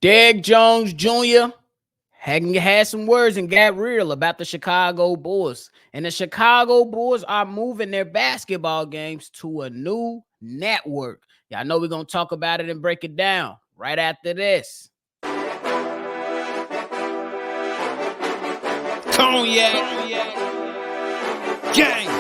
Derrick Jones Jr. had some words and got real about the Chicago Bulls. And the Chicago Bulls are moving their basketball games to a new network. Y'all know we're going to talk about it and break it down right after this. Cognac. Gang.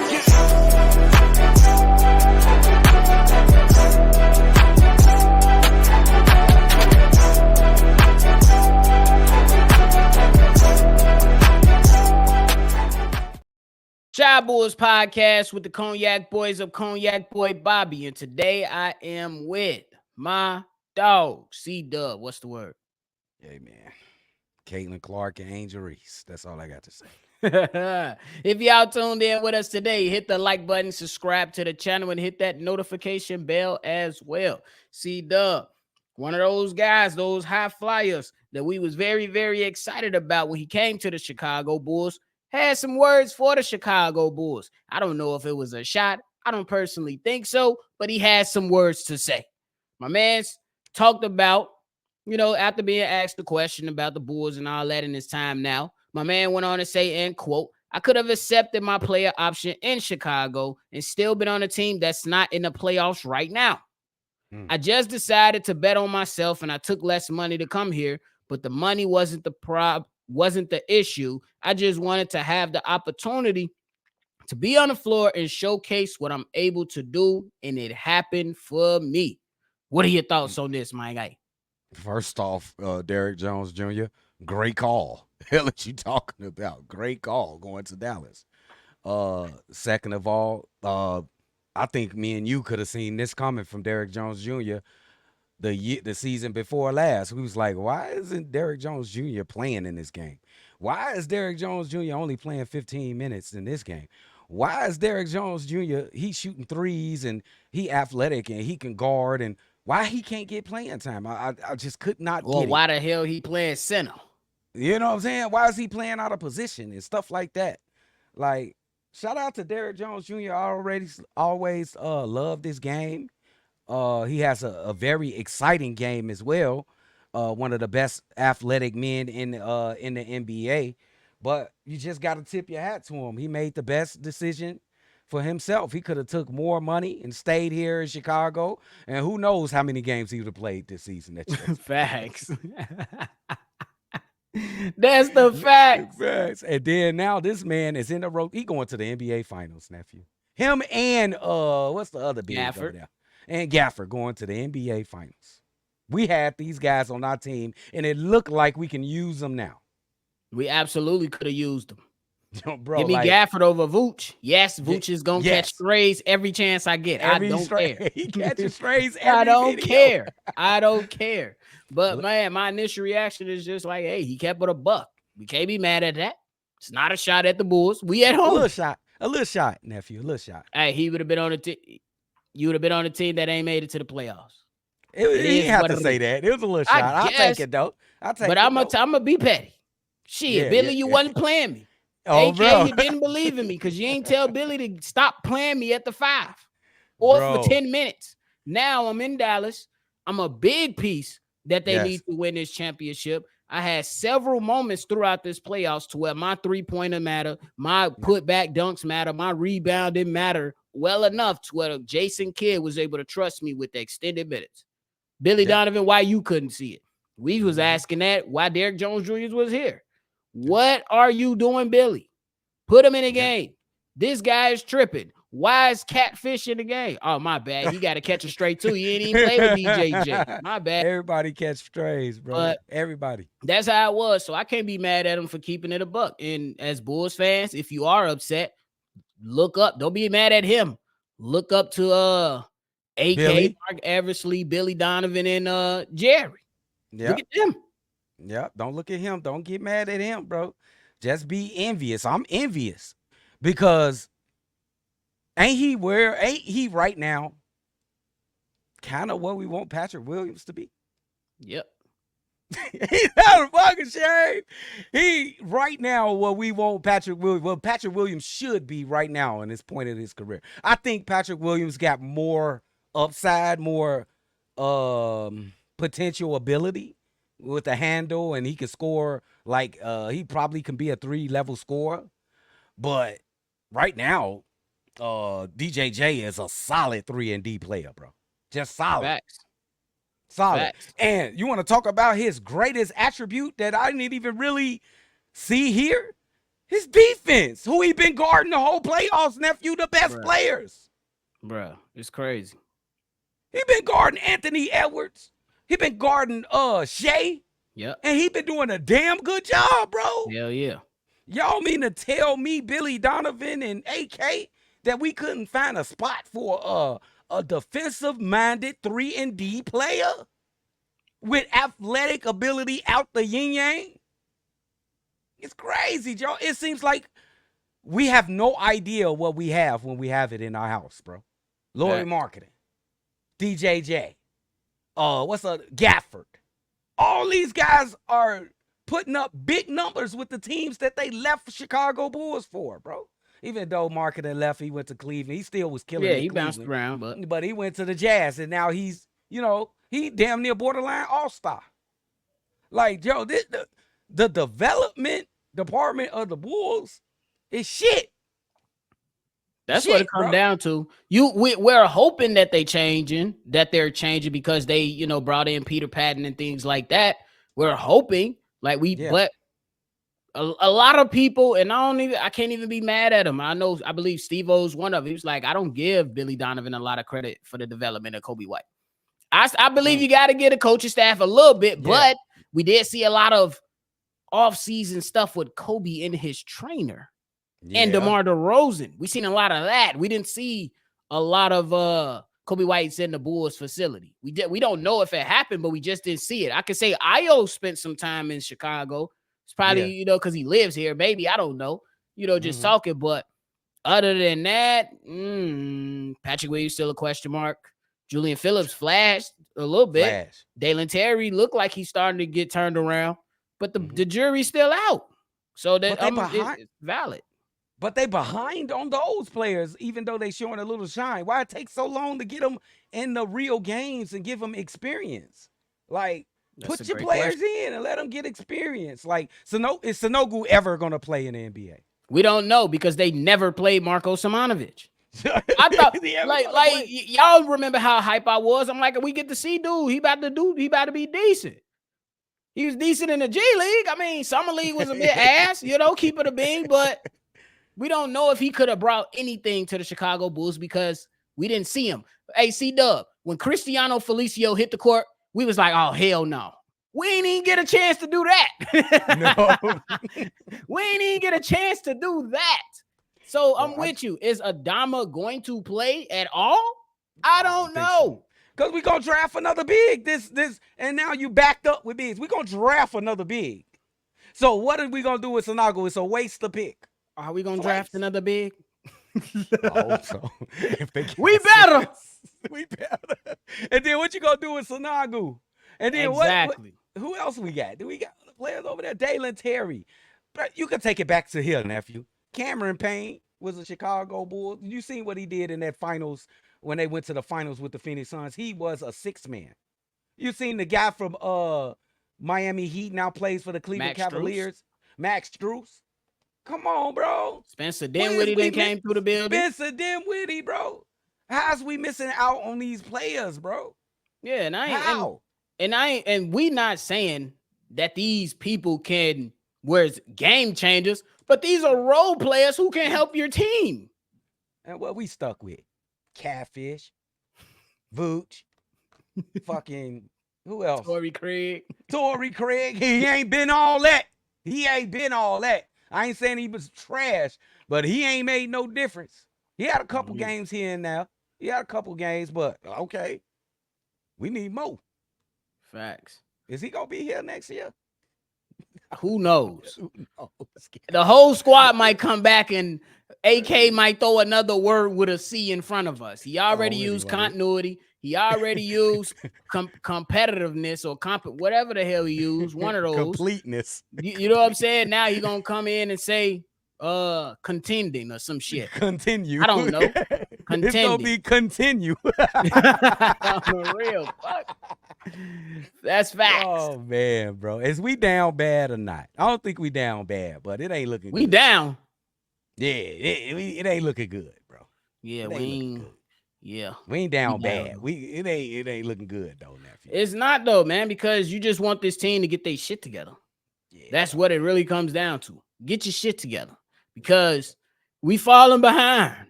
Shy Bulls podcast with the Cognac Boys of Cognac Boy Bobby. And today I am with my dog, CDubb. What's the word? Hey, man. Caitlin Clark and Angel Reese. That's all I got to say. If y'all tuned in with us today, hit the like button, subscribe to the channel, and hit that notification bell as well. CDubb, one of those guys, those high flyers that we was very, very excited about when he came to the Chicago Bulls, had some words for the Chicago Bulls. I don't know if it was a shot. I don't personally think so, but he had some words to say. My man's talked about, after being asked the question about the Bulls and all that in his time now, my man went on to say, and quote, I could have accepted my player option in Chicago and still been on a team that's not in the playoffs right now. I just decided to bet on myself and I took less money to come here, but the money wasn't the issue. I just wanted to have the opportunity to be on the floor and showcase what I'm able to do, and it happened for me. What are your thoughts on this, my guy? First off, Derrick Jones Jr., great call. Hell, what you talking about? Great call going to Dallas. Second of all, I think me and you could have seen this coming from Derrick Jones Jr. the season before last. We was like, why isn't Derrick Jones Jr. playing in this game? Why is Derrick Jones Jr. only playing 15 minutes in this game? Why is Derrick Jones Jr. He's shooting threes and he athletic and he can guard, and why he can't get playing time? I just could not get it. Why the hell he playing center? You know what I'm saying? Why is he playing out of position and stuff like that? Like, shout out to Derrick Jones Jr. Always loved this game. He has a very exciting game as well. One of the best athletic men in the NBA. But you just got to tip your hat to him. He made the best decision for himself. He could have took more money and stayed here in Chicago. And who knows how many games he would have played this season. Facts. That's the fact. And then now this man is in the road. He going to the NBA Finals, nephew. Him and what's the other big over there? And Gafford going to the NBA Finals. We had these guys on our team, and it looked like we can use them now. We absolutely could have used them. Bro, give me Gafford over Vooch. Yes, Vooch is going to catch strays every chance I get. I don't care. He catches strays every I don't video. care. I don't care. But, man, my initial reaction is just like, hey, he kept it a buck. We can't be mad at that. It's not a shot at the Bulls. We at home. A little shot, nephew. A little shot. Hey, he would have been on the team. You would have been on a team that ain't made it to the playoffs. He didn't have to say that. It was a little shot. I'll take it, though. But I'm going to be petty. Shit, Billy, you wasn't playing me. Oh, AK, bro. you didn't believe in me because you ain't tell Billy to stop playing me at the 5 or for 10 minutes. Now I'm in Dallas. I'm a big piece that they need to win this championship. I had several moments throughout this playoffs to where my three-pointer matter, my put-back dunks matter, my rebound didn't matter well enough to where Jason Kidd was able to trust me with the extended minutes. Billy Donovan, why you couldn't see it? We was asking that why Derrick Jones Jr. was here. What are you doing, Billy? Put him in a game. This guy is tripping. Why is Catfish in the game? Oh, my bad. He got to catch a stray, too. He ain't even play with DJJ. My bad. Everybody catch strays, bro. But everybody. That's how it was. So I can't be mad at him for keeping it a buck. And as Bulls fans, if you are upset, look up. Don't be mad at him. Look up to AK, Billy. Mark Eversley, Billy Donovan, and Jerry. Look at them. Yeah, don't look at him. Don't get mad at him, bro. Just be envious. I'm envious because ain't he right now kind of what we want Patrick Williams to be? Yep. He's not a fucking shame. He right now what we want Patrick Williams. Well, Patrick Williams should be right now in this point of his career. I think Patrick Williams got more upside, more potential ability with a handle, and he can score like he probably can be a 3-level scorer. But right now, DJJ is a solid 3-and-D player, bro. Just solid. Facts. Solid. Facts. And you want to talk about his greatest attribute that I didn't even really see here? His defense, who he been guarding the whole playoffs, nephew, the best players. Bro, it's crazy. He been guarding Anthony Edwards. He been guarding Shea. Yep. And he been doing a damn good job, bro. Hell yeah. Y'all mean to tell me Billy Donovan and AK that we couldn't find a spot for a defensive-minded 3-and-D player with athletic ability out the yin-yang? It's crazy, Joe. It seems like we have no idea what we have when we have it in our house, bro. Lori Marketing, DJJ, Gafford. All these guys are putting up big numbers with the teams that they left Chicago Bulls for, bro. Even though Marketing left, he went to Cleveland. He still was killing it. Yeah, he bounced around, but he went to the Jazz, and now he's, he damn near borderline all-star. Like, Joe, the development department of the Bulls is shit. That's what it comes down to. We're hoping that they're changing because they, brought in Peter Patton and things like that. We're hoping, but a lot of people, and I can't even be mad at him. I believe Steve-O's one of them. He was like, I don't give Billy Donovan a lot of credit for the development of Kobe White. I believe you got to get a coaching staff a little bit, but we did see a lot of off-season stuff with Kobe and his trainer and DeMar DeRozan. We seen a lot of that. We didn't see a lot of Kobe White's in the Bulls facility. We don't know if it happened, but we just didn't see it. I could say Io spent some time in Chicago. It's probably, because he lives here. Maybe, I don't know. Just talking. But other than that, Patrick Williams still a question mark. Julian Phillips flashed a little bit. Dalen Terry looked like he's starting to get turned around. But the jury's still out. So that it's valid. But they behind on those players, even though they showing a little shine. Why it takes so long to get them in the real games and give them experience? Like, put your players in and let them get experience. Like, is Sanogo ever going to play in the NBA? We don't know because they never played Marko Simonovic. I thought, y'all remember how hype I was? I'm like, we get to see dude. He about to be decent. He was decent in the G League. I mean, Summer League was a bit ass, keep it a bean, but we don't know if he could have brought anything to the Chicago Bulls because we didn't see him. Hey, CDubb, when Cristiano Felicio hit the court, we was like, oh, hell no. We ain't even get a chance to do that. No. We ain't even get a chance to do that. So I'm with you. Is Adama going to play at all? I don't know. Because we're going to draft another big. And now you backed up with bigs. We're going to draft another big. So what are we going to do with Sanogo? It's a waste of pick. Are we going to draft another big? I hope so. We better. We better. And then what you going to do with Sanogo? And then what? Who else we got? Do we got other players over there? Dalen Terry. But you can take it back to here, nephew. Cameron Payne was a Chicago Bull. You seen what he did in that finals when they went to the finals with the Phoenix Suns? He was a 6-man. You seen the guy from Miami Heat now plays for the Cleveland Cavaliers? Max Strus. Come on, bro. Spencer Dinwiddie then came through the building. Spencer Dinwiddie, bro. How's we missing out on these players, bro? Yeah, and we not saying that these people can where's game changers, but these are role players who can help your team. And what we stuck with? Catfish, Vooch, fucking who else? Torrey Craig. He ain't been all that. I ain't saying he was trash, but he ain't made no difference. He had a couple games here and there. But okay. We need more. Facts. Is he gonna be here next year? Who knows? The whole squad might come back and AK might throw another word with a C in front of us. He already used continuity. He already used competitiveness or whatever the hell he used. One of those. Completeness. You know what I'm saying? Now he's going to come in and say contending or some shit. Continue. I don't know. It's going to be continue. For real. Fuck. That's facts. Oh man, bro. Is we down bad or not? I don't think we down bad, but it ain't looking We good. down. Yeah, it ain't looking good, bro. Yeah, It we ain't looking ain't. good. Yeah, We ain't we down bad. down. It ain't looking good though, nephew. It's not though, man, because you just want this team to get their shit together. Yeah, That's bro. what it really comes down to. Get your shit together because we falling behind.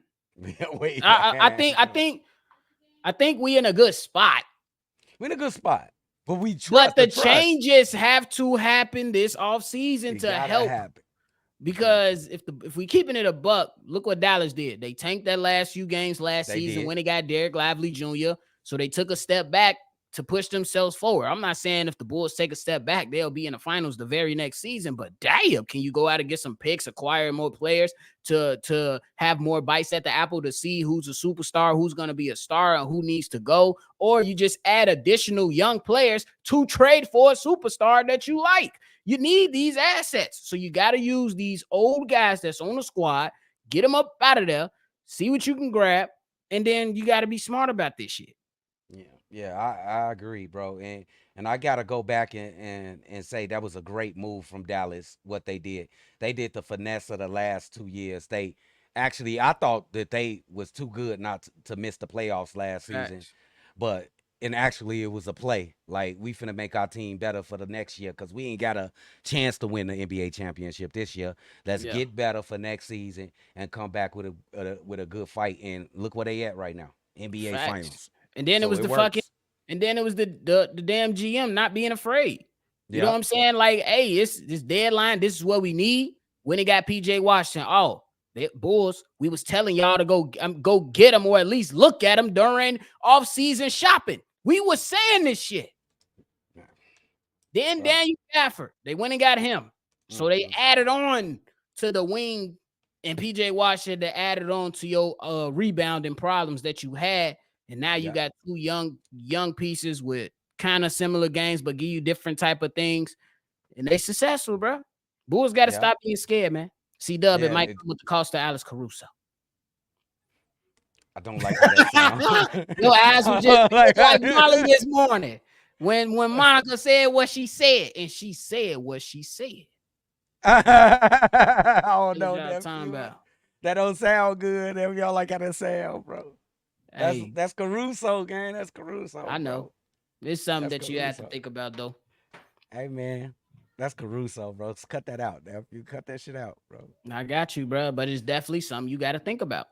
Way I behind, think I bro. think I think we in a good spot. We in a good spot, but we But trust the the trust. changes have to happen this offseason It to gotta help. happen. Because if we keeping it a buck, look what Dallas did. They tanked that last few games last They season did. when they got Derrick Lively Jr. So they took a step back to push themselves forward. I'm not saying if the Bulls take a step back, they'll be in the finals the very next season. But damn, can you go out and get some picks, acquire more players to have more bites at the apple to see who's a superstar, who's going to be a star, and who needs to go? Or you just add additional young players to trade for a superstar that you like. You need these assets. So you got to use these old guys that's on the squad, get them up out of there, see what you can grab, and then you got to be smart about this shit. Yeah, yeah, I agree, bro. And I gotta go back and say that was a great move from Dallas, what they did. They did the finesse of the last 2 years. They actually I thought that they was too good not to miss the playoffs last season. Facts. But and actually it was a play. Like we finna make our team better for the next year because we ain't got a chance to win the NBA championship this year. Let's Yeah. get better for next season and come back with a good fight. And look where they at right now. NBA Facts. finals. And then it So was it the fucking works. and then it was the damn GM not being afraid. You know what Yep. I'm saying? Like, hey, it's this deadline. This is what we need. When it got PJ Washington, oh, the Bulls, we was telling y'all to go get him or at least look at him during off-season shopping. We was saying this shit. Then Bro. Daniel Gafford, they went and got him. So they Mm-mm. added on to the wing and PJ Washington that added on to your rebounding problems that you had. And now you Yep. got two young pieces with kind of similar games, but give you different type of things. And they successful, bro. Bulls got to Yeah. stop being scared, man. CDubb, it Yeah. might come with the cost of Alex Caruso. I don't like how that sound. Your eyes were just I don't like how like Molly this morning when Monica said what she said, and she said what she said. I don't What know, y'all talking nephew. about? That don't sound good. If y'all like how that sound, bro. Hey, That's Caruso, gang. That's Caruso, I know. bro. It's something That's that you have to Caruso. think about, though. Hey man, that's Caruso, bro. Just cut that out, nephew. Cut that shit out, bro. I got you, bro, but it's definitely something you got to think about.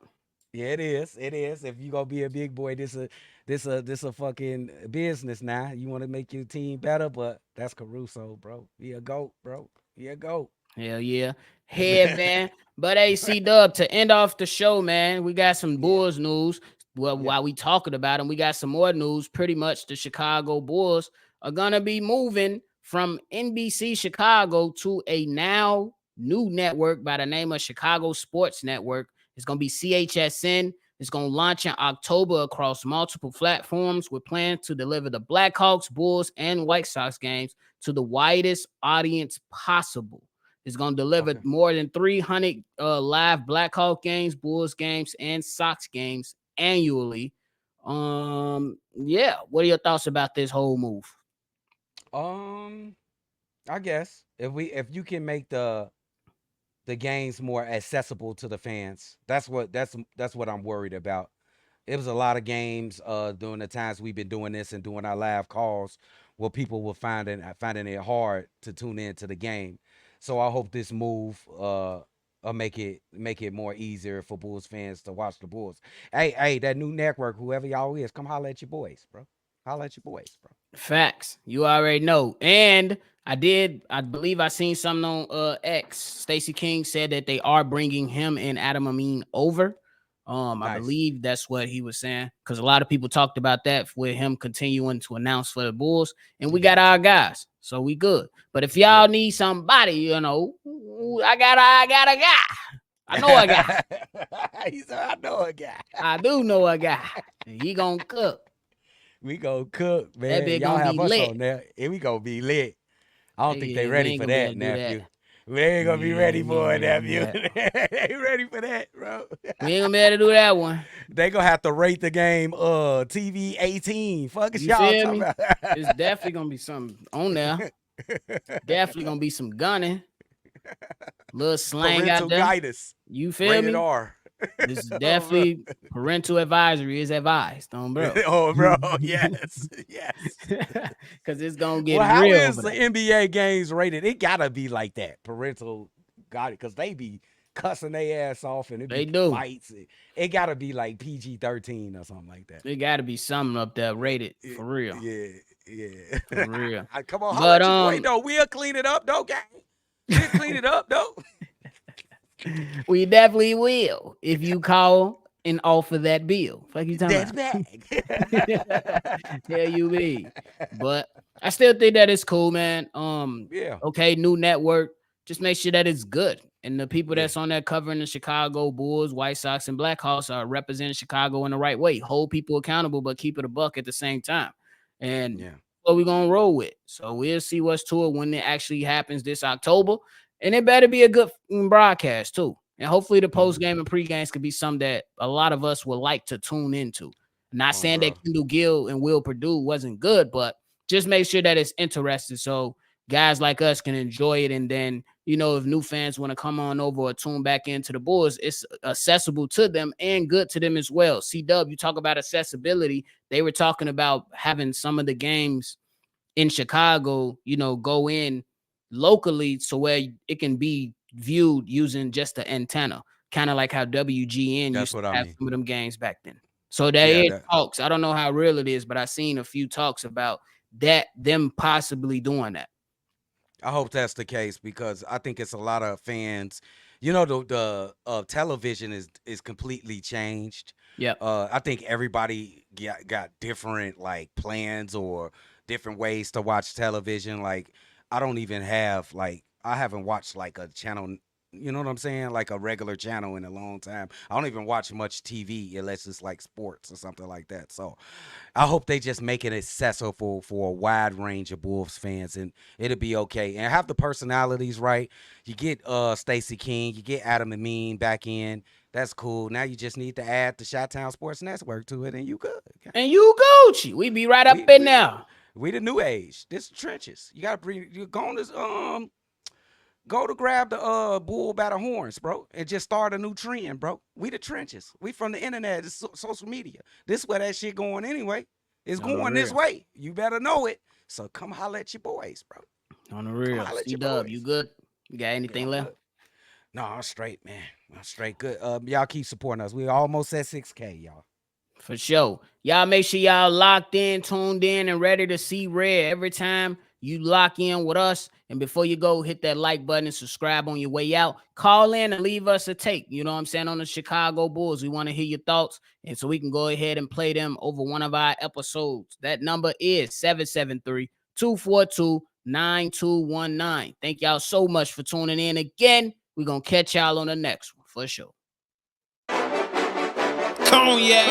Yeah, it is. It is. If you gonna be a big boy, this a fucking business now. You want to make your team better, but that's Caruso, bro. He a goat, bro. He a goat. Hell yeah. Headband. But hey, CDubb, to end off the show, man, we got some Yeah, Bulls news. Well, yeah. while we talking about them, we got some more news. Pretty much the Chicago Bulls are gonna be moving from NBC Chicago to a now new network by the name of Chicago Sports Network. It's gonna be CHSN. It's gonna launch in October across multiple platforms with plans to deliver the Blackhawks, Bulls, and White Sox games to the widest audience possible. It's going to deliver Okay. more than 300 live Blackhawk games, Bulls games, and Sox games annually. Yeah. What are your thoughts about this whole move? Um, I guess if you can make the games more accessible to the fans, that's what I'm worried about. It was a lot of games during the times we've been doing this and doing our live calls where people were finding it hard to tune into the game. So I hope this move make it more easier for Bulls fans to watch the Bulls. Hey, that new network, whoever y'all is, come holler at your boys, bro. Holler at your boys, bro. Facts. You already know. And I believe I seen something on X. Stacey King said that they are bringing him and Adam Amin over. I Nice. believe that's what he was saying because a lot of people talked about that with him continuing to announce for the Bulls, and we got Yeah, our guys, so we good. But if yeah. y'all need somebody, I got a guy. I know a guy. He said, I know a guy. I do know a guy. And he gonna cook. We gonna cook, That man. bit Y'all gonna have be us lit. on there, and we gonna be lit. I don't think they Yeah, we ready ain't for gonna be able that, to do that. nephew. We ain't gonna be ready for it, nephew. Yeah. Ain't ready for that, bro. We ain't gonna be able to do that one. They gonna have to rate the game TV 18. Fuck is You y'all feel talking me? about? It's definitely gonna be something on there. Definitely gonna be some gunning. Little slang out Parental there. guidance. You feel Rated me? R. This is Oh, bro. definitely parental advisory is advised, bro. Oh, bro. Yes. Yes. Cause it's gonna get Well, how real is over the there. NBA games rated? It gotta be like that. Parental guidance, because they be cussing their ass off and it They be do. fights. It gotta be like PG-13 or something like that. It gotta be something up there rated for real. Yeah, yeah. For real. Come on, holla But at your boy, though. We'll clean it up, though, gang. We'll clean it up, though. we definitely will if you call and offer that bill. Fuck you talking That's about? bag. Tell you me. But I still think that it's cool, man. Yeah, Okay, new network. Just make sure that it's good. And the people yeah, that's on there covering the Chicago Bulls, White Sox, and Blackhawks are representing Chicago in the right way. Hold people accountable, but keep it a buck at the same time. And yeah. what we're gonna roll with. So we'll see what's to it when it actually happens this October. And it better be a good broadcast too. And hopefully the post game and pre games could be something that a lot of us would like to tune into. Not saying Bro. that Kendall Gill and Will Purdue wasn't good, but just make sure that it's interesting so guys like us can enjoy it. And then, if new fans want to come on over or tune back into the Bulls, it's accessible to them and good to them as well. CDubb, you talk about accessibility. They were talking about having some of the games in Chicago, go in locally so where it can be viewed using just the antenna, kind of like how WGN That's used what to I have mean. some of them games back then. So there Yeah, is talks. I don't know how real it is, but I seen a few talks about them possibly doing that. I hope that's the case because I think it's a lot of fans. The television is completely changed. Yep. I think everybody got different like plans or different ways to watch television. Like I don't even have I haven't watched like a channel. You know what I'm saying? Like a regular channel in a long time. I don't even watch much TV unless it's like sports or something like that. So I hope they just make it accessible for a wide range of Wolves fans, and it'll be okay. And have the personalities right. You get Stacey King, you get Adam Amin back in. That's cool. Now you just need to add the Chi-Town Sports Network to it, and you good. Okay? And you Gucci. We be right up We in we there. we the new age. This trenches. You gotta bring. You go on this Go to grab the bull by the horns, bro, and just start a new trend, bro. We the trenches. We from the internet, it's social media. This where that shit going anyway. It's On the going this real. way. You better know it. So come holler at your boys, bro. On the Come real. holler at your CDubb, you boys. good? You got Yeah, anything I'm left? good. No, I'm straight, man. I'm straight. Good. Y'all keep supporting us. We almost at 6K, y'all. For sure. Y'all make sure y'all locked in, tuned in, and ready to see red every time you lock in with us. And before you go, hit that like button and subscribe on your way out. Call in and leave us a take. You know what I'm saying? On the Chicago Bulls. We want to hear your thoughts. And so we can go ahead and play them over one of our episodes. That number is 773-242-9219. Thank y'all so much for tuning in again. We're going to catch y'all on the next one for sure. Cognac.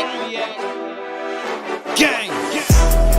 Gang.